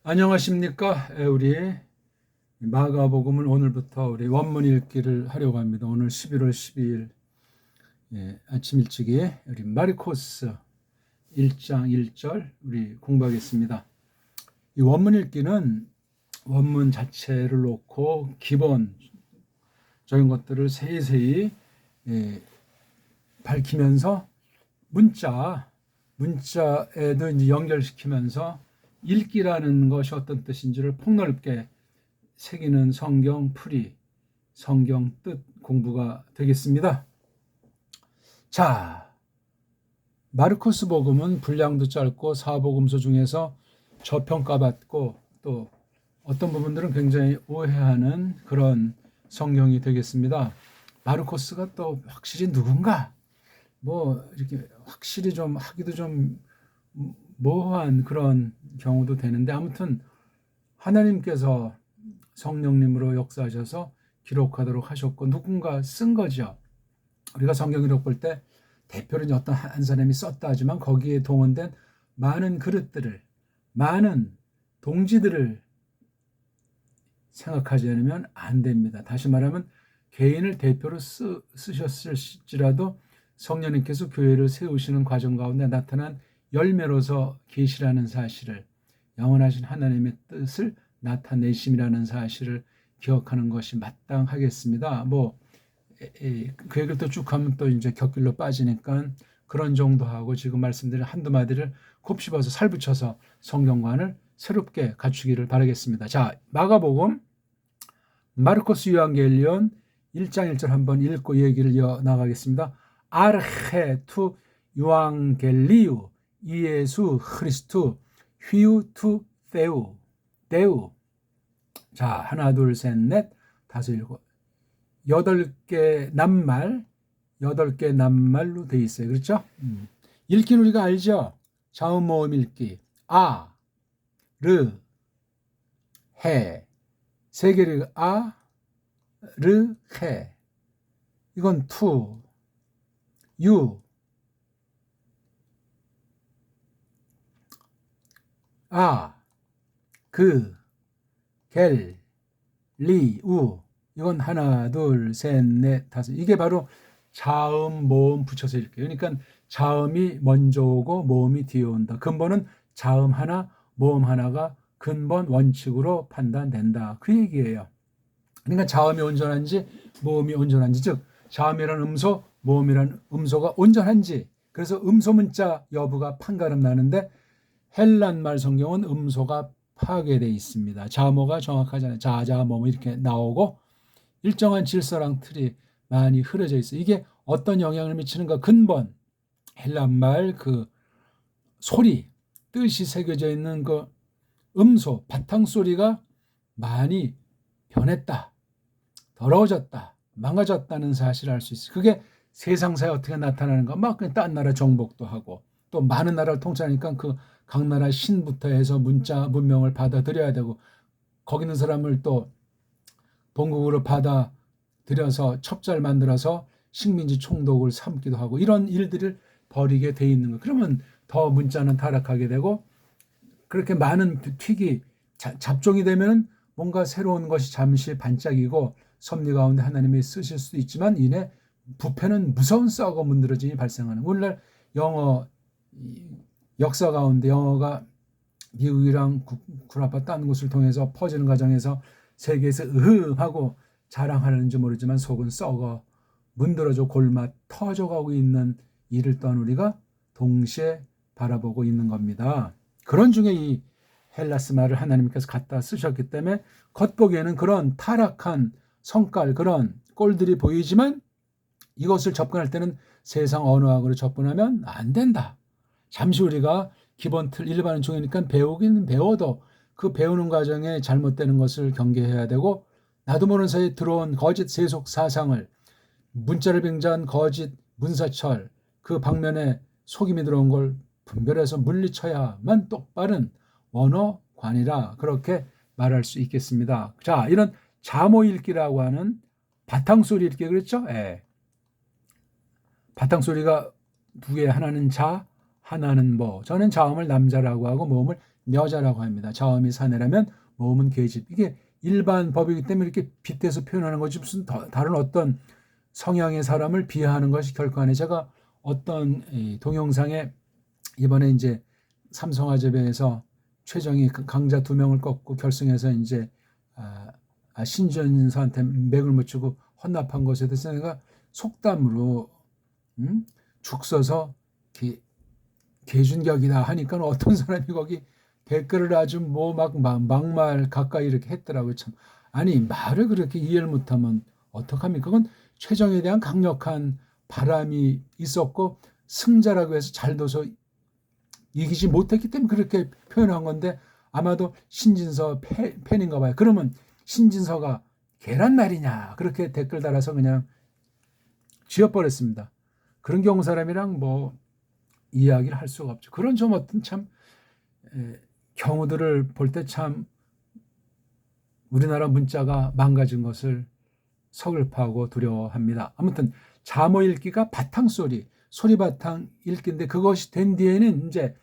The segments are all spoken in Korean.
안녕하십니까? 우리 마가복음은 오늘부터 우리 원문 읽기를 하려고 합니다. 오늘 11월 12일 아침 일찍이 우리 마르코스 1장 1절 우리 공부하겠습니다. 이 원문 읽기는 원문 자체를 놓고 기본적인 것들을 세세히 밝히면서 문자에도 이제 연결시키면서 읽기라는 것이 어떤 뜻인지를 폭넓게 새기는 성경 풀이, 성경 뜻 공부가 되겠습니다. 자, 마르코스 복음은 분량도 짧고 사복음서 중에서 저평가받고 또 어떤 부분들은 굉장히 오해하는 그런 성경이 되겠습니다. 마르코스가 또 확실히 누군가? 이렇게 확실히 좀 하기도 좀 모호한 그런 경우도 되는데, 아무튼 하나님께서 성령님으로 역사하셔서 기록하도록 하셨고 누군가 쓴 거죠. 우리가 성경 기록 볼 때 대표로 어떤 한 사람이 썼다 하지만 거기에 동원된 많은 그릇들을, 많은 동지들을 생각하지 않으면 안 됩니다. 다시 말하면 개인을 대표로 쓰셨을지라도 성령님께서 교회를 세우시는 과정 가운데 나타난 열매로서 계시라는 사실을, 영원하신 하나님의 뜻을 나타내심이라는 사실을 기억하는 것이 마땅하겠습니다. 그 얘기를 또 쭉 하면 또 이제 곁길로 빠지니까 그런 정도 하고 지금 말씀드린 한두 마디를 곱씹어서 살붙여서 성경관을 새롭게 갖추기를 바라겠습니다. 자, 마가복음 마르코스 요한계일리온 1장 1절 한번 읽고 얘기를 이어나가겠습니다. 아르헤 투 요한겔리우 이예수 크리스투 휘우 투 데우. 자, 하나 둘 셋 넷 다섯 일곱 8개 낱말로 돼 있어요. 그렇죠? 읽기는 우리가 알죠? 자음 모음 읽기. 아, 르, 해. 세 개를 아, 르, 해. 이건 투, 유, 아, 그, 겔, 리, 우. 이건 하나, 둘, 셋, 넷, 다섯. 이게 바로 자음, 모음 붙여서 읽게요. 그러니까 자음이 먼저 오고 모음이 뒤에 온다. 근본은 자음 하나, 모음 하나가 근본 원칙으로 판단된다. 그 얘기예요. 그러니까 자음이 온전한지 모음이 온전한지, 즉 자음이라는 음소, 모음이라는 음소가 온전한지, 그래서 음소 문자 여부가 판가름 나는데 헬란말 성경은 음소가 파괴되어 있습니다. 자모가 정확하잖아요. 자모모 이렇게 나오고 일정한 질서랑 틀이 많이 흐려져 있어요. 이게 어떤 영향을 미치는가? 근본 헬란말 그 소리, 뜻이 새겨져 있는 그 음소, 바탕 소리가 많이 변했다, 더러워졌다, 망가졌다는 사실을 알 수 있어요. 그게 세상사에 어떻게 나타나는가? 막 그냥 딴 나라 정복도 하고 또 많은 나라를 통치하니까 그 각 나라 신부터 해서 문자 문명을 받아들여야 되고 거기 있는 사람을 또 본국으로 받아들여서 첩자를 만들어서 식민지 총독을 삼기도 하고 이런 일들을 벌이게 돼 있는 거예요. 그러면 더 문자는 타락하게 되고 그렇게 많은 픽이 잡종이 되면 뭔가 새로운 것이 잠시 반짝이고 섭리 가운데 하나님이 쓰실 수도 있지만 이내 부패는 무서운 썩어 문드러짐이 발생하는. 오늘날 영어 역사 가운데 영어가 미국이랑 구라파 딴 곳을 통해서 퍼지는 과정에서 세계에서 하고 자랑하는지 모르지만 속은 썩어 문드러져 골마 터져가고 있는 이를 또한 우리가 동시에 바라보고 있는 겁니다. 그런 중에 이 헬라스 말을 하나님께서 갖다 쓰셨기 때문에 겉보기에는 그런 타락한 성깔, 그런 꼴들이 보이지만 이것을 접근할 때는 세상 언어학으로 접근하면 안 된다. 잠시 우리가 기본 틀 일반은 중이니까 배우기는 배워도 그 배우는 과정에 잘못되는 것을 경계해야 되고 나도 모르는 사이에 들어온 거짓 세속 사상을 문자를 빙자한 거짓 문사철 그 방면에 속임이 들어온 걸 분별해서 물리쳐야만 똑바른 언어관이라 그렇게 말할 수 있겠습니다. 자, 이런 자모 읽기라고 하는 바탕소리 읽기 그랬죠? 바탕소리가 두 개, 하나는 자, 하나는 모. 저는 자음을 남자라고 하고 모음을 여자라고 합니다. 자음이 사내라면 모음은 계집. 이게 일반 법이기 때문에 이렇게 빗대서 표현하는 거지 무슨 다른 어떤 성향의 사람을 비하하는 것이 결코 아니에요. 제가 어떤 동영상에 이번에 이제 삼성화재배에서 최정희 강자 2명을 꺾고 결승해서 이제 신전선한테 맥을 못 주고 헌납한 것에 대해서 내가 속담으로 죽 써서 개준격이다 하니까 어떤 사람이 거기 댓글을 아주 뭐 막 막말 가까이 이렇게 했더라고요. 참 아니 말을 그렇게 이해를 못하면 어떡합니까? 그건 최정에 대한 강력한 바람이 있었고 승자라고 해서 잘 둬서 이기지 못했기 때문에 그렇게 표현한 건데 아마도 신진서 팬인가 봐요. 그러면 신진서가 계란 말이냐 그렇게 댓글 달아서 그냥 지워버렸습니다. 그런 경우 사람이랑 뭐 이야기를 할 수가 없죠. 그런 좀 어떤 참 경우들을 볼 때 참 우리나라 문자가 망가진 것을 서글퍼하고 두려워합니다. 아무튼 자모 읽기가 바탕소리, 소리바탕 읽기인데 그것이 된 뒤에는 이제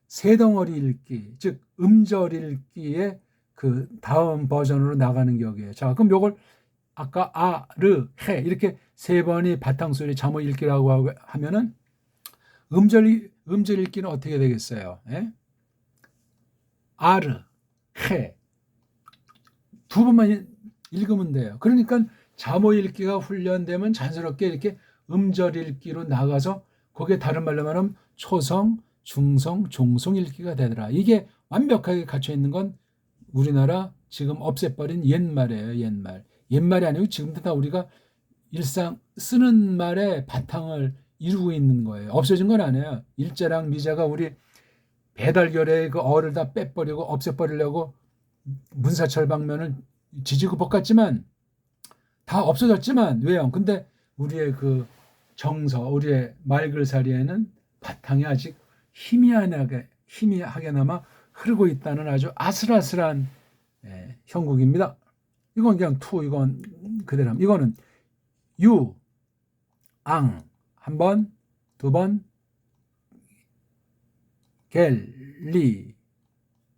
새덩어리 읽기, 즉 음절 읽기의 그 다음 버전으로 나가는 격이에요. 자, 그럼 요걸 아까 아, 르, 해 이렇게 세 번이 바탕소리 자모 읽기라고 하면은 음절 읽기는 어떻게 되겠어요? 예? 아르, 해 두 번만 읽으면 돼요. 그러니까 자모 읽기가 훈련되면 자연스럽게 이렇게 음절 읽기로 나가서 거기에 다른 말로 말하면 초성, 중성, 종성 읽기가 되더라. 이게 완벽하게 갖춰 있는 건 우리나라 지금 없애버린 옛말이에요. 옛말. 옛말이 아니고 지금도 다 우리가 일상 쓰는 말의 바탕을 이루고 있는 거예요. 없어진 건 아니에요. 일자랑 미자가 우리 배달결에 그 어를 다 빼버리고 없애버리려고 문사철 방면을 지지고 볶았지만 다 없어졌지만 왜요? 근데 우리의 그 정서, 우리의 말글살이에는 바탕이 아직 희미하게나마 흐르고 있다는 아주 아슬아슬한 형국입니다. 이건 그냥 이건 그대로 합니다. 이거는 유, 앙, 한 번, 두 번, 겔, 리,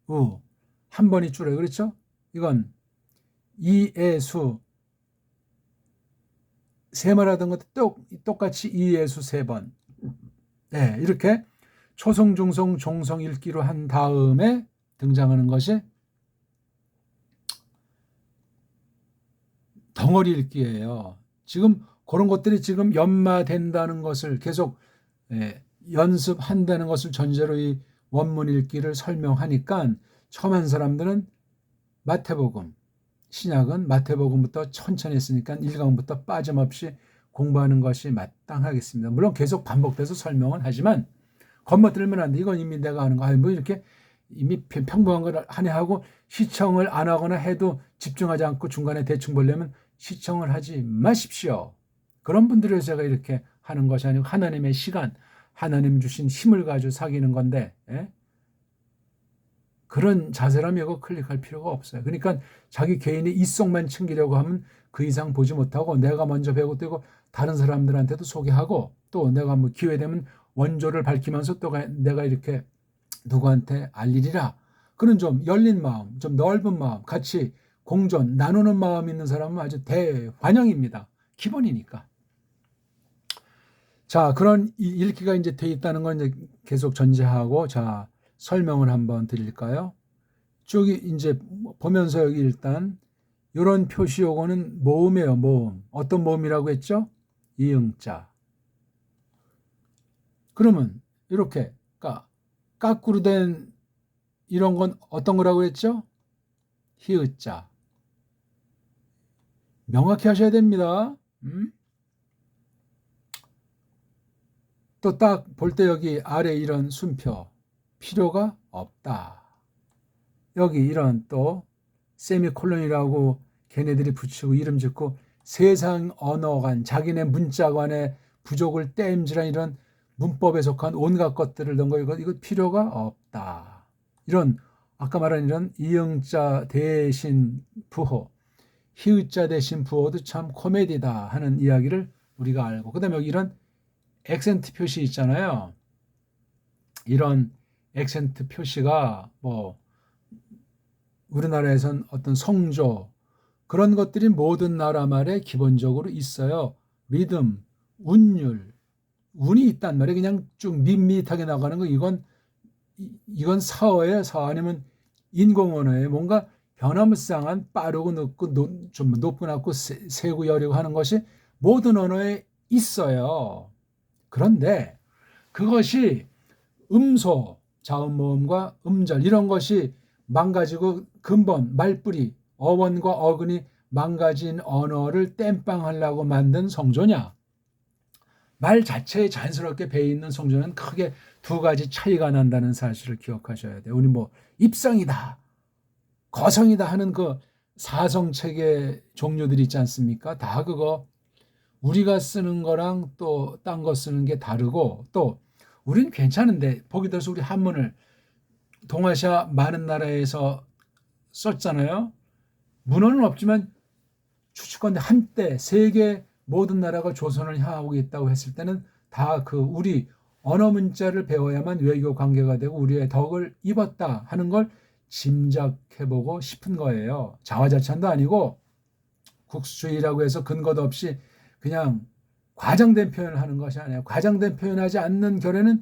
우, 한 번이 줄어요. 그렇죠? 이건 이에수 세 말 하던 것도 똑같이 이에수 세 번. 네, 이렇게 초성, 중성, 종성 읽기로 한 다음에 등장하는 것이 덩어리 읽기예요. 지금 그런 것들이 지금 연마된다는 것을 계속 연습한다는 것을 전제로 이 원문 읽기를 설명하니까 처음 한 사람들은 마태복음, 신약은 마태복음부터 천천히 했으니까 1강부터 빠짐없이 공부하는 것이 마땅하겠습니다. 물론 계속 반복돼서 설명은 하지만 건너들면 안 돼. 이건 이미 내가 하는 거. 뭐 이렇게 이미 평범한 걸 하네 하고 시청을 안 하거나 해도 집중하지 않고 중간에 대충 보려면 시청을 하지 마십시오. 그런 분들을 제가 이렇게 하는 것이 아니고 하나님의 시간, 하나님 주신 힘을 가지고 사귀는 건데 그런 자세라면 이거 클릭할 필요가 없어요. 그러니까 자기 개인의 이성만 챙기려고 하면 그 이상 보지 못하고 내가 먼저 배우고 또 다른 사람들한테도 소개하고 또 내가 뭐 기회되면 원조를 밝히면서 또 내가 이렇게 누구한테 알리리라. 그런 좀 열린 마음, 좀 넓은 마음, 같이 공존, 나누는 마음 있는 사람은 아주 대환영입니다. 기본이니까. 자, 그런 읽기가 이제 돼 있다는 건 이제 계속 전제하고 자, 설명을 한번 드릴까요? 쭉 이제 보면서 여기 일단 이런 표시 요거는 모음이에요. 모음. 어떤 모음이라고 했죠? 이응자. 그러면 이렇게 까꾸로 된 이런 건 어떤 거라고 했죠? 히읗자. 명확히 하셔야 됩니다. 또 딱 볼 때 여기 아래 이런 순표 필요가 없다. 여기 이런 또 세미콜론이라고 걔네들이 붙이고 이름 짓고 세상 언어관 자기네 문자관의 부족을 땜질한 이런 문법에 속한 온갖 것들을 넣은 거 이거 필요가 없다. 이런 아까 말한 이런 이응자 대신 부호, 히읗자 대신 부호도 참 코미디다 하는 이야기를 우리가 알고 그다음에 여기 이런 액센트 표시 있잖아요. 이런 액센트 표시가 뭐 우리나라에선 어떤 성조 그런 것들이 모든 나라 말에 기본적으로 있어요. 리듬, 운율, 운이 있단 말이에요. 그냥 쭉 밋밋하게 나가는 거 이건 사어예요. 사어 아니면 인공언어예요. 뭔가 변화무쌍한 빠르고 늦고 좀 높고 낮고 세고 여리고 하는 것이 모든 언어에 있어요. 그런데 그것이 음소, 자음모음과 음절 이런 것이 망가지고 근본, 말뿌리, 어원과 어근이 망가진 언어를 땜빵하려고 만든 성조냐? 말 자체에 자연스럽게 배어 있는 성조는 크게 두 가지 차이가 난다는 사실을 기억하셔야 돼요. 우리 뭐 입성이다, 거성이다 하는 그 사성체계 종류들이 있지 않습니까? 다 그거 우리가 쓰는 거랑 또 딴 거 쓰는 게 다르고 또 우리는 괜찮은데 보기 들어서 우리 한문을 동아시아 많은 나라에서 썼잖아요. 문헌은 없지만 추측건데 한때 세계 모든 나라가 조선을 향하고 있다고 했을 때는 다 그 우리 언어 문자를 배워야만 외교 관계가 되고 우리의 덕을 입었다 하는 걸 짐작해보고 싶은 거예요. 자화자찬도 아니고 국수주의라고 해서 근거도 없이 그냥 과장된 표현을 하는 것이 아니에요. 과장된 표현하지 않는 결에는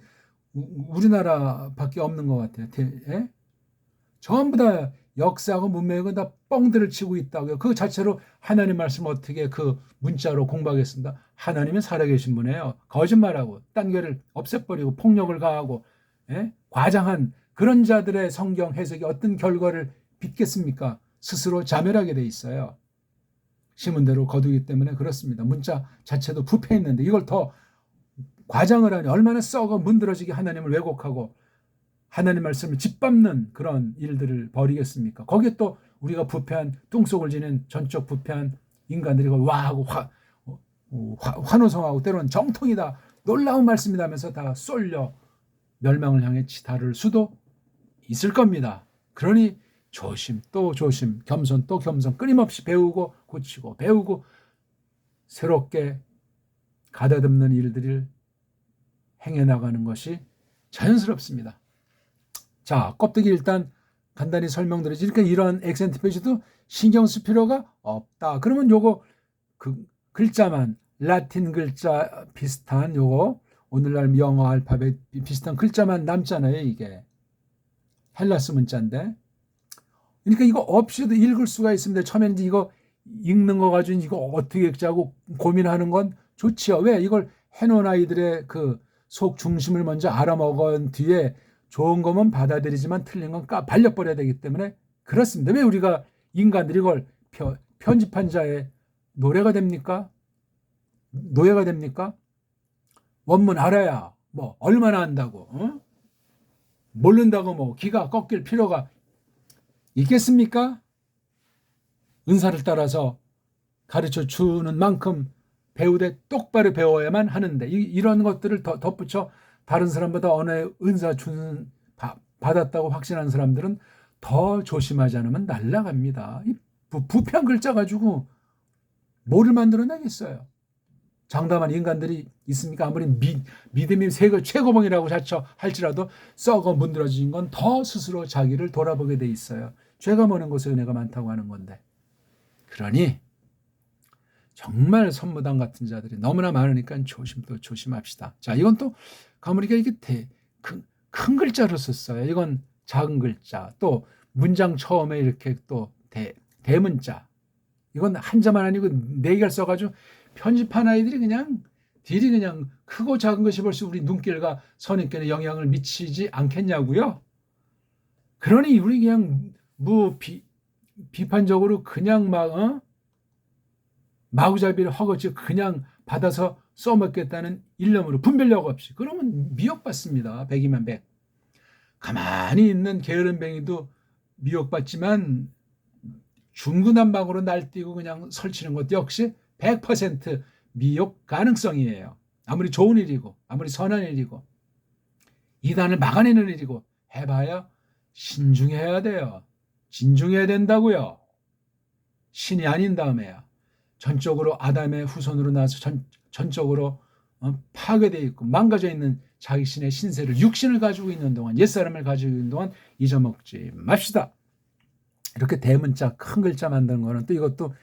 우리나라밖에 없는 것 같아요. 예? 전부 다 역사하고 문명은 다 뻥들을 치고 있다고요. 그 자체로 하나님 말씀 어떻게 그 문자로 공부하겠습니다. 하나님은 살아계신 분이에요. 거짓말하고 딴 교를 없애버리고 폭력을 가하고 과장한 그런 자들의 성경 해석이 어떤 결과를 빚겠습니까? 스스로 자멸하게 돼 있어요. 심은 대로 거두기 때문에 그렇습니다. 문자 자체도 부패했는데 이걸 더 과장을 하니 얼마나 썩어 문드러지게 하나님을 왜곡하고 하나님 말씀을 짓밟는 그런 일들을 벌이겠습니까? 거기에 또 우리가 부패한 뚱속을 지닌 전적 부패한 인간들이 와하고 환호성하고 때로는 정통이다 놀라운 말씀이다 하면서 다 쏠려 멸망을 향해 치달을 수도 있을 겁니다. 그러니 조심 또 조심 겸손 또 겸손 끊임없이 배우고 고치고 배우고 새롭게 가다듬는 일들을 행해나가는 것이 자연스럽습니다. 자, 껍데기 일단 간단히 설명드리지. 그러니까 이런 액센트 표시도 신경 쓸 필요가 없다. 그러면 요거 그 글자만 라틴 글자 비슷한 요거 오늘날 영어 알파벳 비슷한 글자만 남잖아요. 이게 헬라스 문자인데. 그러니까 이거 없이도 읽을 수가 있습니다. 처음에는 이거 읽는 거 가지고 이거 어떻게 읽자고 고민하는 건 좋지요. 왜? 이걸 해놓은 아이들의 그 속 중심을 먼저 알아먹은 뒤에 좋은 거면 받아들이지만 틀린 건 발려버려야 되기 때문에 그렇습니다. 왜 우리가 인간들이 이걸 편집한 자의 노래가 됩니까? 노예가 됩니까? 원문 알아야 뭐 얼마나 한다고 모른다고 뭐 기가 꺾일 필요가 있겠습니까? 은사를 따라서 가르쳐 주는 만큼 배우되 똑바로 배워야만 하는데 이런 것들을 덧붙여 다른 사람보다 언어의 은사 주는 받았다고 확신하는 사람들은 더 조심하지 않으면 날아갑니다. 부패한 글자 가지고 뭐를 만들어내겠어요? 장담한 인간들이 있습니까? 아무리 믿음이 최고봉이라고 자처할지라도 썩어 문드러진 건 더 스스로 자기를 돌아보게 돼 있어요. 죄가 많은 곳에 은혜가 많다고 하는 건데. 그러니 정말 선무당 같은 자들이 너무나 많으니까 조심도 조심합시다. 자, 이건 또 가물이가 이게 큰 글자로 썼어요. 이건 작은 글자. 또 문장 처음에 이렇게 또 대문자. 이건 한자만 아니고 4개를 써가지고 편집한 아이들이 그냥 딜이 그냥 크고 작은 것이 벌써 우리 눈길과 선입견에 영향을 미치지 않겠냐고요. 그러니 우리 그냥 비판적으로 그냥 마구잡이를 허거지 그냥 받아서 써먹겠다는 일념으로 분별력 없이 그러면 미혹받습니다. 100이면 100. 가만히 있는 게으름뱅이도 미혹받지만 중구난방으로 날뛰고 그냥 설치는 것도 역시 100% 미혹 가능성이에요. 아무리 좋은 일이고 아무리 선한 일이고 이단을 막아내는 일이고 해봐야 신중해야 돼요. 진중해야 된다고요. 신이 아닌 다음에야 전적으로 아담의 후손으로 나서 전적으로 파괴되어 있고 망가져 있는 자신의 신세를 육신을 가지고 있는 동안 옛사람을 가지고 있는 동안 잊어먹지 맙시다. 이렇게 대문자 큰 글자 만드는 거는 또 이것도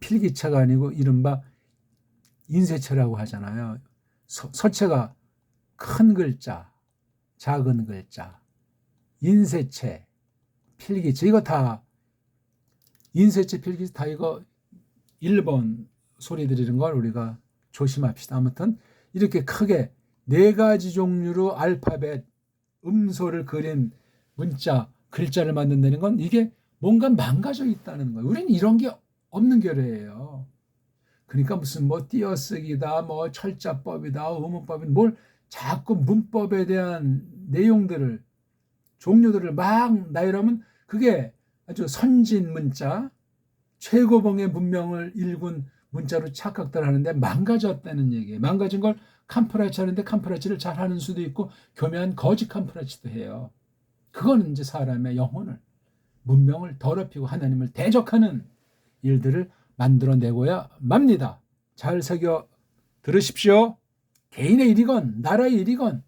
필기체가 아니고 이른바 인쇄체라고 하잖아요. 서체가 큰 글자, 작은 글자, 인쇄체, 필기체 이거 다 인쇄체, 필기체 다 이거 1번 소리 들리는 걸 우리가 조심합시다. 아무튼 이렇게 크게 4가지 종류로 알파벳 음소를 그린 문자 글자를 만든다는 건 이게 뭔가 망가져 있다는 거예요. 우리는 이런 게 없는 결례예요. 그러니까 무슨 뭐 띄어쓰기다, 뭐 철자법이다, 의문법이다, 뭘 자꾸 문법에 대한 내용들을 종류들을 막 나열하면 그게 아주 선진 문자, 최고봉의 문명을 일군 문자로 착각들 하는데 망가졌다는 얘기예요. 망가진 걸 캄프라치 하는데 캄프라치를 잘하는 수도 있고 교묘한 거짓 캄프라치도 해요. 그거는 이제 사람의 영혼을 문명을 더럽히고 하나님을 대적하는 일들을 만들어내고야 맙니다. 잘 새겨 들으십시오. 개인의 일이건 나라의 일이건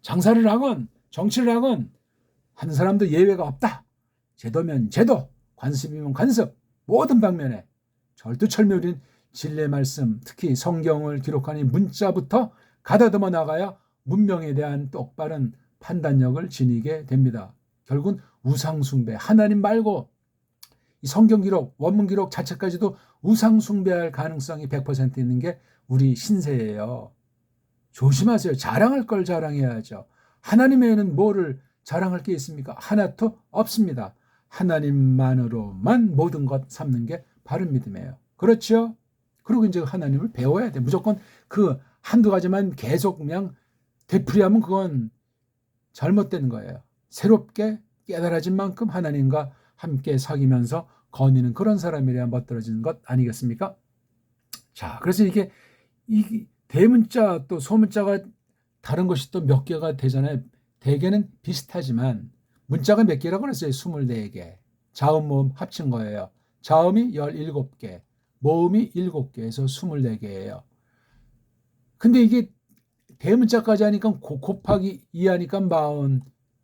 장사를 하건 정치를 하건 한 사람도 예외가 없다. 제도면 제도, 관습이면 관습, 모든 방면에 절두철미 우린 진리의 말씀, 특히 성경을 기록하는 문자부터 가다듬어 나가야 문명에 대한 똑바른 판단력을 지니게 됩니다. 결국은 우상숭배, 하나님 말고 이 성경 기록, 원문 기록 자체까지도 우상숭배할 가능성이 100% 있는 게 우리 신세예요. 조심하세요. 자랑할 걸 자랑해야죠. 하나님 외에는 뭐를 자랑할 게 있습니까? 하나도 없습니다. 하나님만으로만 모든 것 삼는 게 바른 믿음이에요. 그렇죠? 그리고 이제 하나님을 배워야 돼. 무조건 그 한두 가지만 계속 그냥 되풀이하면 그건 잘못된 거예요. 새롭게 깨달아진 만큼 하나님과 함께 사귀면서 거니는 그런 사람이래야 멋들어지는 것 아니겠습니까? 자, 그래서 이게 이 대문자 또 소문자가 다른 것이 또 몇 개가 되잖아요. 대개는 비슷하지만 문자가 몇 개라고 그랬어요? 24개. 자음 모음 합친 거예요. 자음이 17개, 모음이 7개에서 24개예요. 근데 이게 대문자까지 하니까 곱하기 2 하니까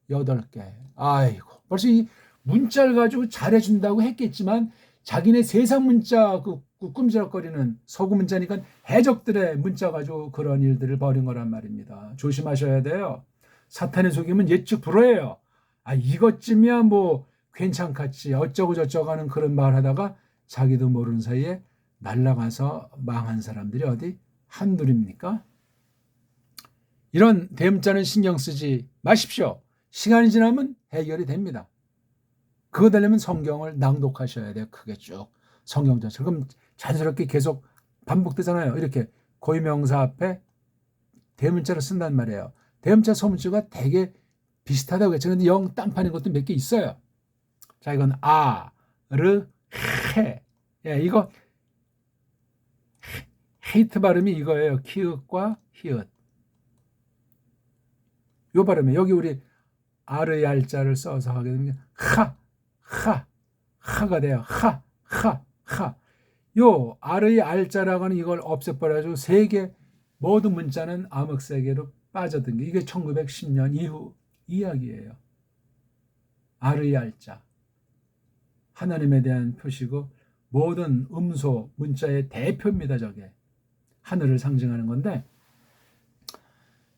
48개. 아이고, 벌써 이 문자를 가지고 잘해준다고 했겠지만 자기네 세상 문자 그 꿈지럭거리는 서구 문자니까 해적들의 문자 가지고 그런 일들을 벌인 거란 말입니다. 조심하셔야 돼요. 사탄의 속임은 예측 불허예요. 아, 이것쯤이야 뭐 괜찮겠지 어쩌고 저쩌고 하는 그런 말 하다가 자기도 모르는 사이에 날아가서 망한 사람들이 어디 한둘입니까? 이런 대문자는 신경 쓰지 마십시오. 시간이 지나면 해결이 됩니다. 그거 되려면 성경을 낭독하셔야 돼요. 크게 쭉 성경 자체. 그럼 자연스럽게 계속 반복되잖아요. 이렇게 고유명사 앞에 대문자를 쓴단 말이에요. 대문자 소문자가 되게 비슷하다고 했죠. 근데 영 딴판인 것도 몇 개 있어요. 자, 이건 아, 르, 헤. 예, 이거 헤이트 발음이 이거예요. 키읔과 히읗. 요 발음에 여기 우리 아르 얄자를 써서 하게 되면 하가 돼요. 하. 요 아르의 알자라고 하는 이걸 없애버려가지고 세계 모든 문자는 암흑세계로 빠져든 게 이게 1910년 이후 이야기예요. 아르의 알자. 하나님에 대한 표시고 모든 음소 문자의 대표입니다. 저게. 하늘을 상징하는 건데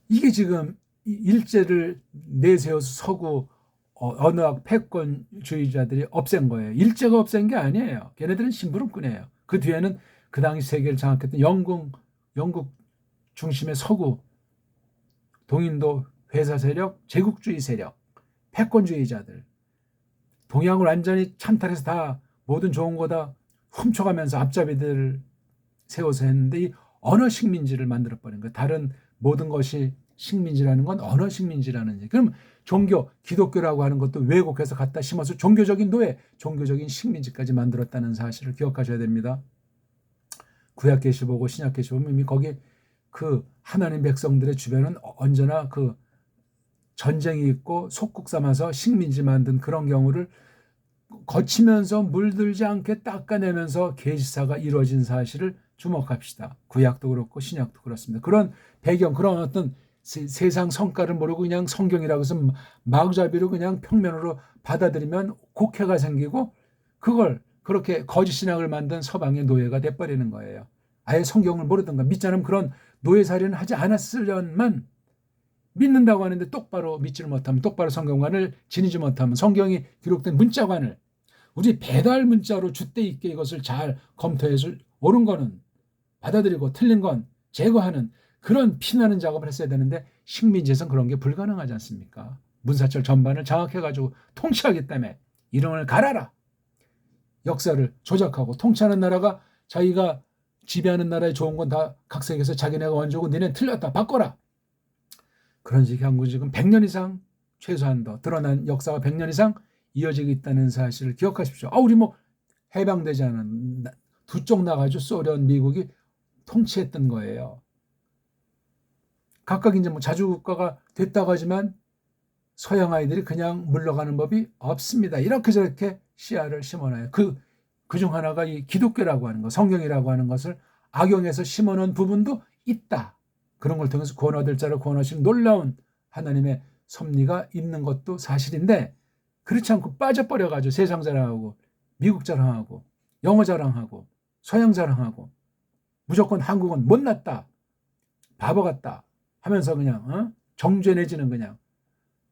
이게 지금 일제를 내세워서 서구 언어학 패권주의자들이 없앤 거예요. 일제가 없앤 게 아니에요. 걔네들은 심부름꾼이에요. 그 뒤에는 그 당시 세계를 장악했던 영국 중심의 서구 동인도 회사 세력, 제국주의 세력, 패권주의자들 동양을 완전히 찬탈해서 다 모든 좋은 거 다 훔쳐가면서 앞잡이들을 세워서 했는데 이 언어 식민지를 만들어버린 거예요. 다른 모든 것이 식민지라는 건 언어 식민지라는 얘기. 그럼 종교, 기독교라고 하는 것도 왜곡해서 갖다 심어서 종교적인 노예, 종교적인 식민지까지 만들었다는 사실을 기억하셔야 됩니다. 구약 계시 보고 신약 계시 보면 이미 거기 그 하나님 백성들의 주변은 언제나 그 전쟁이 있고 속국 삼아서 식민지 만든 그런 경우를 거치면서 물들지 않게 닦아내면서 계시사가 이루어진 사실을 주목합시다. 구약도 그렇고 신약도 그렇습니다. 그런 배경, 그런 어떤 세상 성과를 모르고 그냥 성경이라고 해서 마구잡이로 그냥 평면으로 받아들이면 곡해가 생기고 그걸 그렇게 거짓 신학을 만든 서방의 노예가 돼버리는 거예요. 아예 성경을 모르든가 믿지 않으면 그런 노예살이는 하지 않았으련만 믿는다고 하는데 똑바로 믿지를 못하면, 똑바로 성경관을 지니지 못하면, 성경이 기록된 문자관을 우리 배달 문자로 줏대 있게 이것을 잘 검토해서 옳은 거는 받아들이고 틀린 건 제거하는 그런 피나는 작업을 했어야 되는데 식민지에서는 그런 게 불가능하지 않습니까? 문사철 전반을 장악해가지고 통치하기 때문에 이름을 갈아라. 역사를 조작하고 통치하는 나라가 자기가 지배하는 나라에 좋은 건 다 각색해서 자기네가 원조고 니네 틀렸다 바꿔라. 그런 식의 한국 지금 100년 이상 최소한 더 드러난 역사가 100년 이상 이어지고 있다는 사실을 기억하십시오. 우리 뭐 해방되지 않은 두 쪽 나가지고 소련, 미국이 통치했던 거예요. 각각 이제 뭐 자주국가가 됐다고 하지만 서양 아이들이 그냥 물러가는 법이 없습니다. 이렇게 저렇게 씨앗을 심어놔요. 그중 하나가 이 기독교라고 하는 것, 성경이라고 하는 것을 악용해서 심어놓은 부분도 있다. 그런 걸 통해서 구원받을 자를 구원하시는 놀라운 하나님의 섭리가 있는 것도 사실인데 그렇지 않고 빠져버려가지고 세상 자랑하고 미국 자랑하고 영어 자랑하고 서양 자랑하고 무조건 한국은 못났다, 바보 같다 하면서 그냥 정죄내지는 그냥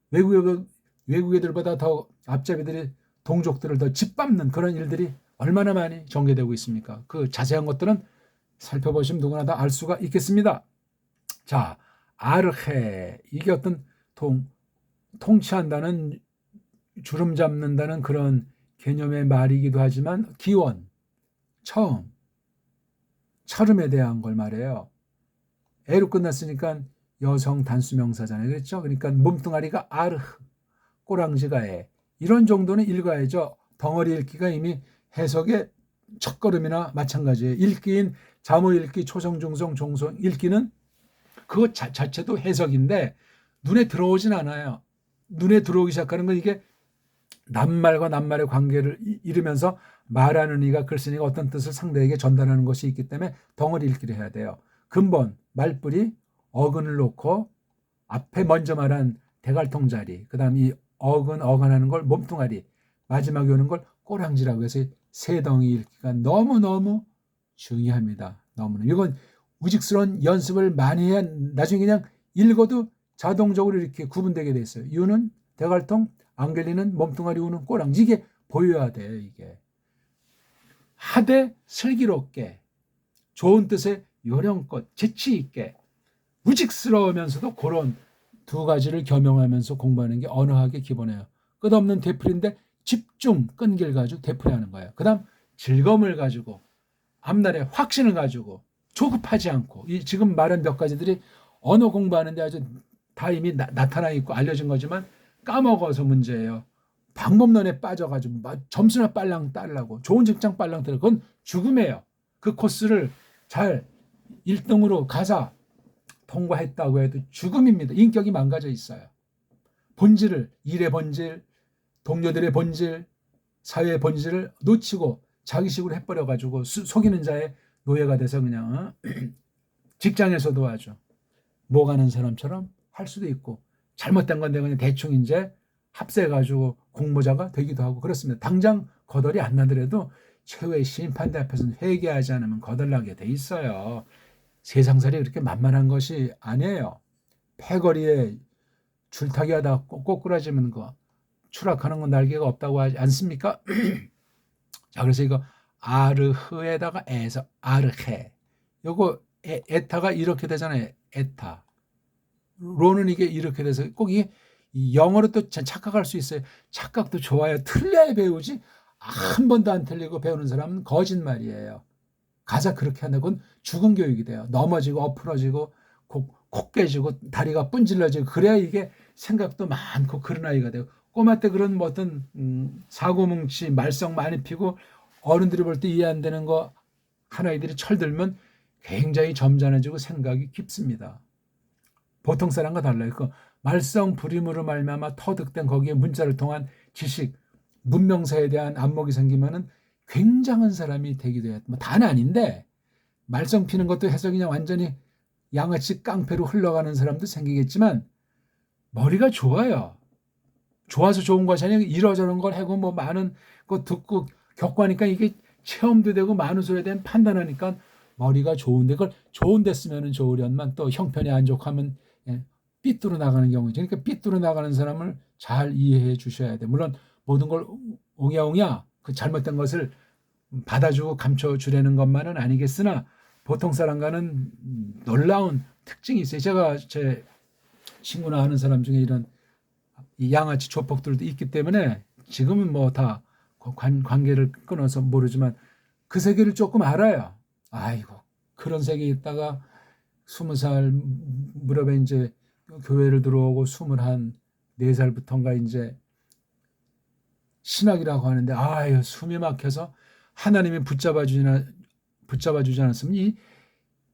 외국 애들보다 더 앞잡이들이 동족들을 더 짓밟는 그런 일들이 얼마나 많이 전개되고 있습니까? 그 자세한 것들은 살펴보시면 누구나 다 알 수가 있겠습니다. 자, 아르헤, 이게 어떤 통치한다는, 주름 잡는다는 그런 개념의 말이기도 하지만 기원, 처음, 처음에 대한 걸 말해요. 에로 끝났으니까 여성 단수명사잖아요. 그렇죠? 그러니까 몸뚱아리가 아르흐, 꼬랑지가 에. 이런 정도는 읽어야죠. 덩어리 읽기가 이미 해석의 첫걸음이나 마찬가지예요. 읽기인 자모 읽기, 초성, 중성, 종성 읽기는 그것 자체도 해석인데 눈에 들어오진 않아요. 눈에 들어오기 시작하는 건 이게 낱말과 낱말의 관계를 이루면서 말하는 이가 글쓴이가 어떤 뜻을 상대에게 전달하는 것이 있기 때문에 덩어리 읽기를 해야 돼요. 근본, 말뿌리, 어근을 놓고 앞에 먼저 말한 대갈통 자리, 그 다음 이 어간하는 걸 몸뚱아리, 마지막에 오는 걸 꼬랑지라고 해서 세 덩이 읽기가 너무너무 중요합니다. 너무나. 이건 우직스러운 연습을 많이 해야 나중에 그냥 읽어도 자동적으로 이렇게 구분되게 돼 있어요. 유는 대갈통, 앙겔리는 몸뚱아리, 우는 꼬랑지. 이게 보여야 돼요. 이게. 하되 슬기롭게, 좋은 뜻의 요령껏, 재치 있게, 우직스러우면서도 그런 두 가지를 겸용하면서 공부하는 게 언어학의 기본이에요. 끝없는 되풀이인데 집중, 끈기를 가지고 되풀이하는 거예요. 그 다음 즐거움을 가지고, 앞날에 확신을 가지고, 조급하지 않고, 이 지금 말한 몇 가지들이 언어 공부하는데 아주 다 이미 나타나 있고 알려진 거지만 까먹어서 문제예요. 방법론에 빠져가지고 점수나 빨랑 따려고, 좋은 직장 빨랑 들어, 그건 죽음이에요. 그 코스를 잘 1등으로 가사 통과했다고 해도 죽음입니다. 인격이 망가져 있어요. 본질을, 일의 본질, 동료들의 본질, 사회의 본질을 놓치고 자기식으로 해버려가지고 속이는 자의 노예가 돼서 그냥 직장에서도 아주 뭐 가는 사람처럼 할 수도 있고, 잘못된 건데 그냥 대충 이제 합세해가지고 공모자가 되기도 하고 그렇습니다. 당장 거덜이 안 나더라도 최후의 심판대 앞에서는 회개하지 않으면 거덜나게 돼 있어요. 세상살이 그렇게 만만한 것이 아니에요. 패거리에 줄타기 하다 꼬꾸라지면 거 추락하는 건 날개가 없다고 하지 않습니까? 자, 그래서 이거 아르흐에다가 에서 아르헤. 요거 에타가 이렇게 되잖아요. 에타. 로는 이게 이렇게 돼서 꼭 이게 영어로 또 착각할 수 있어요. 착각도 좋아요. 틀려야 배우지. 한 번도 안 틀리고 배우는 사람은 거짓말이에요. 가사 그렇게 한다. 그건 죽은 교육이 돼요. 넘어지고 엎으러지고 코 깨지고 다리가 분질러지고 그래야 이게 생각도 많고 그런 아이가 돼요. 꼬마 때 그런 뭐 어떤 사고뭉치 말썽 많이 피고 어른들이 볼 때 이해 안 되는 거 하나이들이 철들면 굉장히 점잖아지고 생각이 깊습니다. 보통 사람과 달라요. 그 말썽 부림으로 말미암아 터득된 거기에 문자를 통한 지식, 문명사에 대한 안목이 생기면은 굉장한 사람이 되기도 해요. 뭐 다는 아닌데 말썽 피는 것도 해서 그냥 완전히 양아치 깡패로 흘러가는 사람도 생기겠지만 머리가 좋아요. 좋아서 좋은 것이 아니라 이러저런 걸 하고 뭐 많은 거 듣고 겪고 하니까 이게 체험도 되고 많은 소리에 대한 판단하니까 머리가 좋은데 그걸 좋은 데 쓰면은 좋으련만 또 형편이 안 좋고 하면 삐뚤어 나가는 경우죠. 그러니까 삐뚤어 나가는 사람을 잘 이해해 주셔야 돼. 물론 모든 걸 옹야옹야 그 잘못된 것을 받아주고 감춰주려는 것만은 아니겠으나 보통 사람과는 놀라운 특징이 있어요. 제가 제 친구나 아는 사람 중에 이런 이 양아치 조폭들도 있기 때문에 지금은 뭐 다 관계를 끊어서 모르지만 그 세계를 조금 알아요. 아이고 그런 세계에 있다가 20살 무렵에 이제 교회를 들어오고 24살부터인가 이제 신학이라고 하는데 아유 숨이 막혀서 하나님이 붙잡아 주지 않았으면 이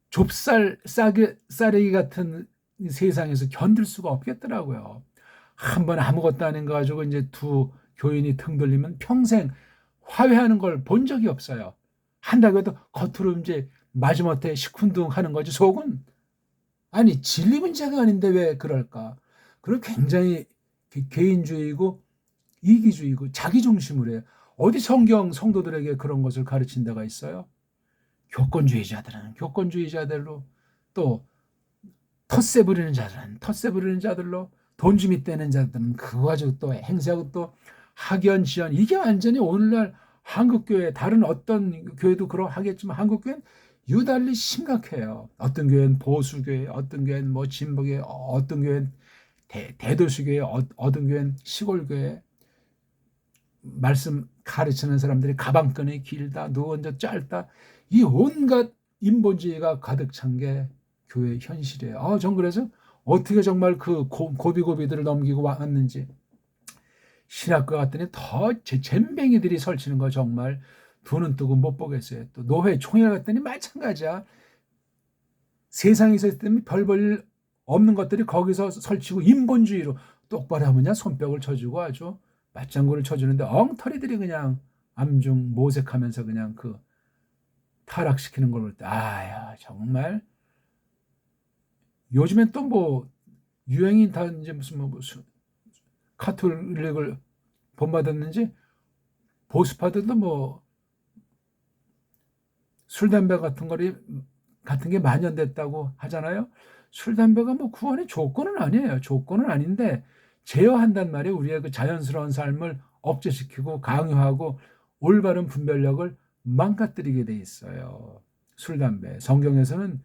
좁쌀 쌀레기 같은 세상에서 견딜 수가 없겠더라고요. 한 번 아무것도 아닌 거 가지고 이제 두 교인이 등 돌리면 평생 화해하는 걸 본 적이 없어요. 한다고 해도 겉으로 이제 마지못해 시큰둥하는 거지 속은 아니 진리 문제가 아닌데 왜 그럴까? 그리고 굉장히 개인주의고 이기주의고 자기중심으로 해요. 어디 성경 성도들에게 그런 것을 가르친 데가 있어요? 교권주의자들은 교권주의자들로 또 텃세 부리는 자들은 텃세 부리는 자들로 돈 좀 있다는 자들은 그거 가지고 또 행세하고 또 학연지연 이게 완전히 오늘날 한국교회 다른 어떤 교회도 그러하겠지만 한국교회는 유달리 심각해요. 어떤 교회는 보수교회, 어떤 교회는 뭐 진보교회, 어떤 교회는 대도시교회, 어떤 교회는 시골교회. 말씀 가르치는 사람들이 가방끈이 길다, 누군지 짧다. 이 온갖 인본주의가 가득 찬 게 교회 현실이에요. 전 그래서 어떻게 정말 그 고비고비들을 넘기고 왔는지 신학과 갔더니 더 잼뱅이들이 설치는 거 정말 두 눈 뜨고 못 보겠어요. 또 노회 총회 갔더니 마찬가지야. 세상에 있을 때는 별 볼 없는 것들이 거기서 설치고 인본주의로 똑바로 하면야 손뼉을 쳐주고 아주 맞장구를 쳐주는데 엉터리들이 그냥 암중 모색하면서 그냥 그 타락시키는 걸 볼 때 아야 정말 요즘엔 또 뭐 유행이 다 이제 무슨 카톨릭을 본받았는지 보수파들도 뭐 술 담배 같은 게 만연됐다고 하잖아요. 술 담배가 뭐 구원의 조건은 아니에요. 조건은 아닌데 제어한단 말이에요. 우리의 그 자연스러운 삶을 억제시키고 강요하고 올바른 분별력을 망가뜨리게 돼 있어요. 술 담배. 성경에서는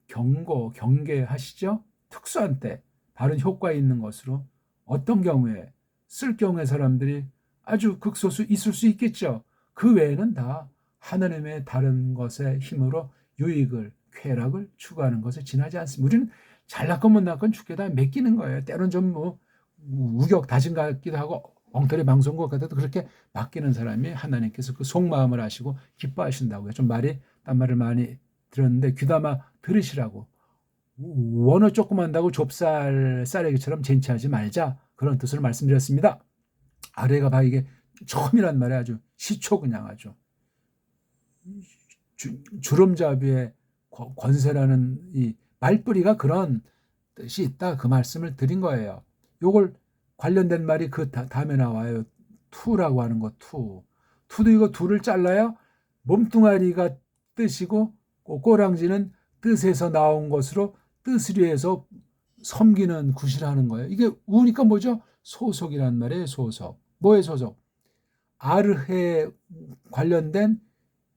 경계하시죠? 특수한 때 바른 효과 있는 것으로 어떤 경우에 쓸 경우에 사람들이 아주 극소수 있을 수 있겠죠. 그 외에는 다 하나님의 다른 것의 힘으로 유익을 쾌락을 추구하는 것에 지나지 않습니다. 우리는 잘났건 못났건 죽게 다 맡기는 거예요. 때론 좀 뭐 우격 다짐 같기도 하고 엉터리 방송국 같아도 그렇게 맡기는 사람이 하나님께서 그 속마음을 아시고 기뻐하신다고요. 좀 딴 말을 많이 들었는데 귀담아 들으시라고. 원어 조금 한다고 좁쌀 쌀에기처럼 젠치하지 말자. 그런 뜻을 말씀드렸습니다. 아래가 봐 이게 처음이란 말이 아주 시초 그냥 아주 주름잡이의 권세라는 이 말뿌리가 그런 뜻이 있다. 그 말씀을 드린 거예요. 요걸 관련된 말이 그 다음에 나와요. 투라고 하는 거 투. 투도 이거 두를 잘라야 몸뚱아리가 뜻이고 꼬랑지는 뜻에서 나온 것으로 뜻을 위해서 섬기는 굿이라는 거예요. 이게 우니까 뭐죠? 소속이란 말이에요. 소속. 뭐의 소속? 아르해 관련된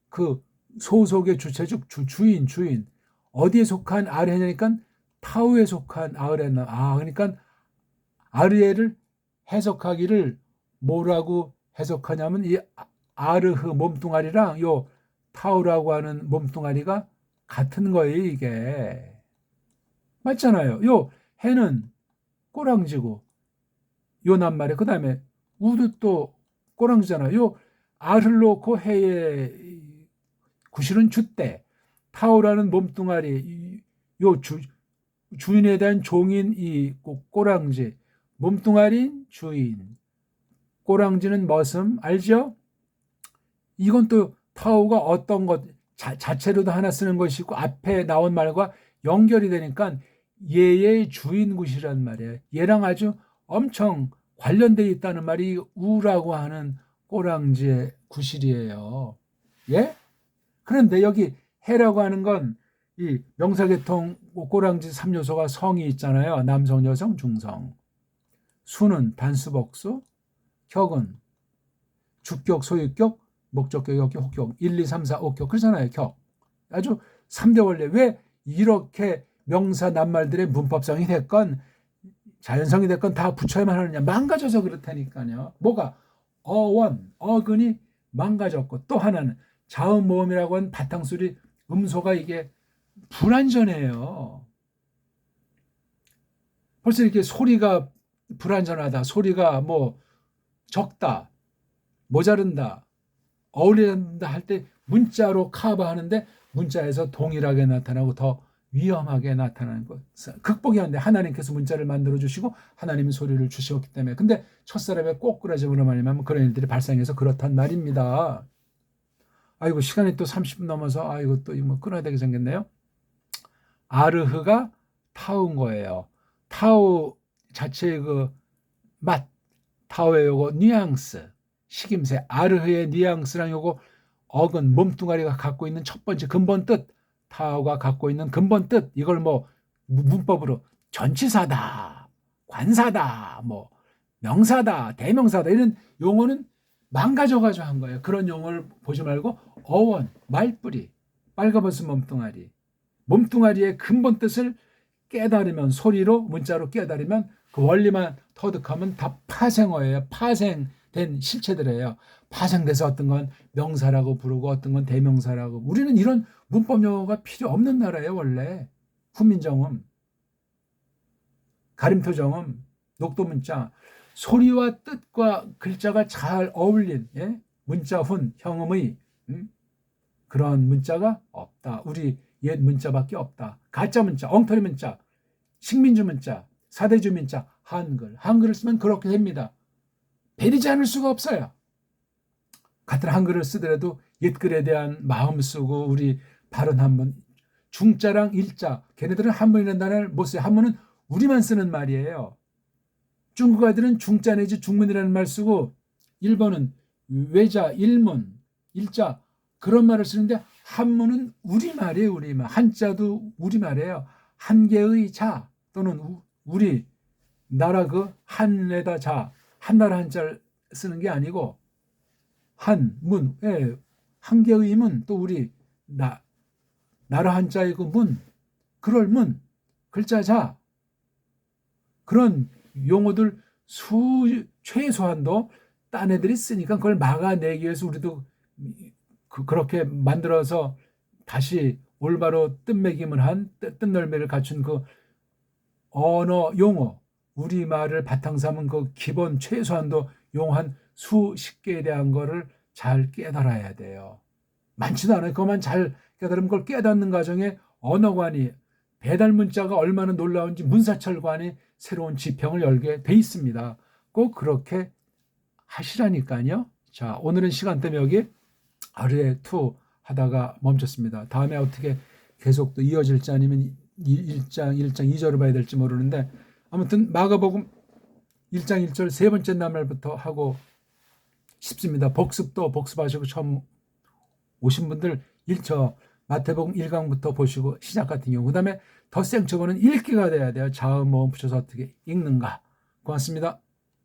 그 소속의 주체적 주인 어디에 속한 아르헤냐니까 타우에 속한 아르헤나 그러니까 아르헤를 해석하기를 뭐라고 해석하냐면 이 아르흐 몸뚱아리랑 요 타우라고 하는 몸뚱아리가 같은 거예요. 이게 맞잖아요. 요 해는 꼬랑지고 요 낱말에 그 다음에 우도 또 꼬랑지잖아요. 요 알을 놓고 해에 구실은 주대 타오라는 몸뚱아리 요 주인에 대한 종인 이 꼬랑지 몸뚱아리인 주인 꼬랑지는 머슴 알죠? 이건 또 타오가 어떤 것 자체로도 하나 쓰는 것이 있고 앞에 나온 말과 연결이 되니까 얘의 주인굿이란 말이에요. 얘랑 아주 엄청 관련되어 있다는 말이 우라고 하는 꼬랑지의 구실이에요. 예? 그런데 여기 해라고 하는 건 이 명사계통 꼬랑지 3요소가 성이 있잖아요. 남성, 여성, 중성. 수는 단수, 복수, 격은 주격, 소유격, 목적격, 역격, 혹격, 1, 2, 3, 4, 5격 그렇잖아요. 격. 아주 3대 원리. 왜 이렇게 명사 낱말들의 문법성이 됐건 자연성이 됐건 다 붙여야만 하느냐. 망가져서 그렇다니까요. 뭐가? 어원, 어근이 망가졌고 또 하나는 자음 모음이라고 하는 바탕소리 음소가 이게 불완전해요. 벌써 이렇게 소리가 불완전하다. 소리가 뭐 적다. 모자른다. 어울린다 할 때 문자로 커버하는데 문자에서 동일하게 나타나고 더 위험하게 나타나는 것. 극복이 안 돼. 하나님께서 문자를 만들어 주시고 하나님이 소리를 주셨기 때문에. 근데 첫사람의 꼬꾸라짐으로 말미암아 그런 일들이 발생해서 그렇단 말입니다. 아이고 시간이 또 30분 넘어서 아이고 또 뭐 끊어야 되게 생겼네요. 아르흐가 타우인 거예요. 타우 자체의 그 맛, 타우의 요거 뉘앙스, 식임새, 아르흐의 뉘앙스랑 요거 어근, 몸뚱아리가 갖고 있는 첫 번째 근본 뜻, 타우가 갖고 있는 근본 뜻, 이걸 뭐 문법으로 전치사다, 관사다, 뭐 명사다, 대명사다 이런 용어는 망가져가지고 한 거예요. 그런 용어를 보지 말고 어원, 말뿌리, 빨가벗은 몸뚱아리, 몸뚱아리의 근본 뜻을 깨달으면 소리로 문자로 깨달으면 그 원리만 터득하면 다 파생어예요. 파생된 실체들이에요. 파생돼서 어떤 건 명사라고 부르고 어떤 건 대명사라고. 우리는 이런 문법 용어가 필요 없는 나라예요. 원래 훈민정음, 가림표정음, 녹도문자 소리와 뜻과 글자가 잘 어울린 문자훈, 형음의 그런 문자가 없다. 우리 옛 문자밖에 없다. 가짜 문자, 엉터리 문자, 식민주 문자, 사대주 문자, 한글을 쓰면 그렇게 됩니다. 베리지 않을 수가 없어요. 같은 한글을 쓰더라도 옛글에 대한 마음 쓰고 우리 발음 한번 중자랑 일자 걔네들은 한문이라는 단어를 못 써요. 한문은 우리만 쓰는 말이에요. 중국 아들은 중자 내지 중문이라는 말 쓰고 일본은 외자, 일문, 일자 그런 말을 쓰는데 한문은 우리말이에요. 우리말. 한자도 우리말이에요. 한계의 자 또는 우리 나라 그 한에다 자 한나라 한자를 쓰는 게 아니고 한문 한계의 문 또 우리 나라 한자의 그 문 그럴 문 글자 자 그런 용어들 최소한도 딴 애들이 쓰니까 그걸 막아내기 위해서 우리도 그렇게 만들어서 다시 올바로 뜻매김을 한 뜻널매를 갖춘 그 언어 용어 우리말을 바탕 삼은 그 기본 최소한도 용어 한 수십 개에 대한 거를 잘 깨달아야 돼요. 많지도 않아요. 그것만 잘 깨달으면 그걸 깨닫는 과정에 언어관이 배달 문자가 얼마나 놀라운지 문사철관이 새로운 지평을 열게 돼 있습니다. 꼭 그렇게 하시라니까요. 자, 오늘은 시간 때문에 여기 아르에 투 하다가 멈췄습니다. 다음에 어떻게 계속 또 이어질지 아니면 1장 2절을 봐야 될지 모르는데 아무튼 마가복음 1장 1절 세 번째 날부터 하고 싶습니다. 복습도 복습하시고 처음 오신 분들 마태복음 1강부터 보시고 시작 같은 경우 그 다음에 더 생초보는 읽기가 돼야 돼요. 자음 모음 붙여서 어떻게 읽는가. 고맙습니다.